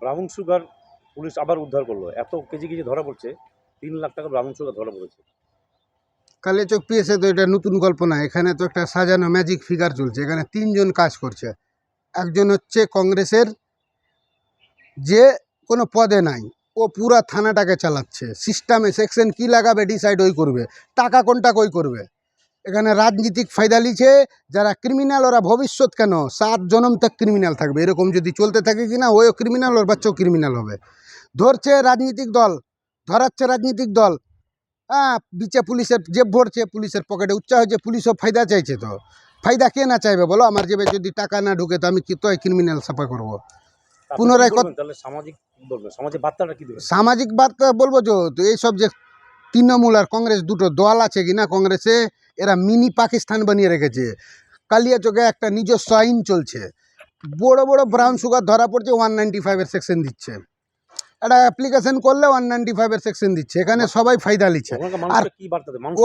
Brown sugar police আবার উদ্ধার করলো, এত কেজি কেজি ধরা পড়ছে, 3 লাখ টাকা ব্রাউন সুগার ধরা পড়েছে। কালিয়াচক পিএসে তো এটা নতুন গল্প না, এখানে তো একটা সাজানো ম্যাজিক ফিগার চলছে। এখানে তিনজন কাজ করছে। একজন হচ্ছে কংগ্রেসের, যে কোনো পদে নাই, ও পুরা থানাটাকে চালাচ্ছে, সিস্টেমে সেকশন কি লাগাবে ডিসাইড ওই করবে, টাকা কোনটা কই করবে। এখানে রাজনীতিক ফায়দা লিছে, যারা ক্রিমিনাল ওরা ভবিষ্যৎ কেন 7 জনম তক ক্রিমিনাল থাকবে। এরকম যদি চলতে থাকে কিনা, ওইও ক্রিমিনাল, ওর বাচ্চাও ক্রিমিনাল হবে। ধরছে রাজনীতিক দল, ধরাচ্ছে রাজনীতিক দল, হ্যাঁ, বিচে পুলিশের জেব ভরছে, পুলিশের পকেটে উচ্চা হয়েছে, পুলিশও ফায়দা চাইছে। তো ফায়দা কে না চাইবে বলো? আমার জেবে যদি টাকা না ঢুকে তো আমি কি তো ক্রিমিনাল সাফা করবো? পুনরায় তাহলে সামাজিক বলবেন, সামাজিক বার্তাটা কি দেবে? সামাজিক বার্তা বলবো তো এইসব যে তৃণমূল আর কংগ্রেস দুটো দল আছে কিনা কংগ্রেসে, এরা মিনি পাকিস্তান বানিয়ে রেখেছে। কালিয়াচকে একটা নিজস্ব আইন চলছে, বড় বড় ব্রাউন সুগার ধরা পড়ছে, 195-এর সেকশন দিচ্ছে। একটা অ্যাপ্লিকেশন করলে 195-এর সেকশন দিচ্ছে। এখানে সবাই ফায়দা লিচ্ছে। আর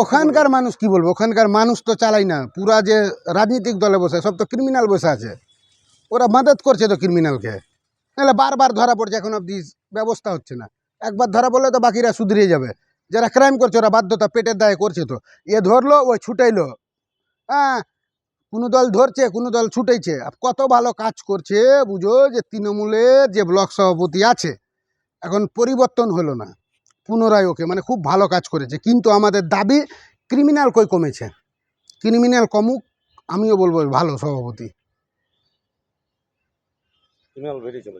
ওখানকার মানুষ কি বলবো? ওখানকার মানুষ তো চালাই না, পুরা যে রাজনৈতিক দলে বসে সব তো ক্রিমিনাল বসে আছে, ওরা মদত করছে তো ক্রিমিনালকে। নাহলে বারবার ধরা পড়ছে, এখন অব্দি ব্যবস্থা হচ্ছে না। একবার ধরা পড়লে তো বাকিরা সুধরিয়ে যাবে। যারা ক্রাইম করছে ওরা বাধ্যতা পেটের দায়ে করছে। তো এ ধরলো, ওই ছুটাইলো, হ্যাঁ, কোনো দল ধরছে, কোনো দল ছুটেছে। কত ভালো কাজ করছে বুঝো, যে তৃণমূলের যে ব্লক সভাপতি আছে, এখন পরিবর্তন হলো না, পুনরায় ওকে মানে খুব ভালো কাজ করেছে। কিন্তু আমাদের দাবি ক্রিমিনাল কই কমেছে, ক্রিমিনাল কমুক। আমিও বলবো ভালো সভাপতি।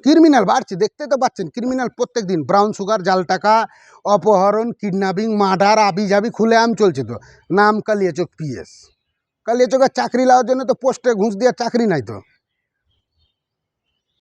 ক্রিমিনাল বাড়ছে, দেখতে তো পাচ্ছেন, ক্রিমিনাল প্রত্যেক দিন। ব্রাউন সুগার, জাল টাকা, অপহরণ, কিডন্যাপিং, মার্ডার, আবিজাবি খুলে আম চলছে। তো নাম কালিয়াচক পিএস। কালিয়াচকের চাকরি লওয়ার জন্য তো পোস্টে ঘুষ দেওয়ার চাকরি নাই তো।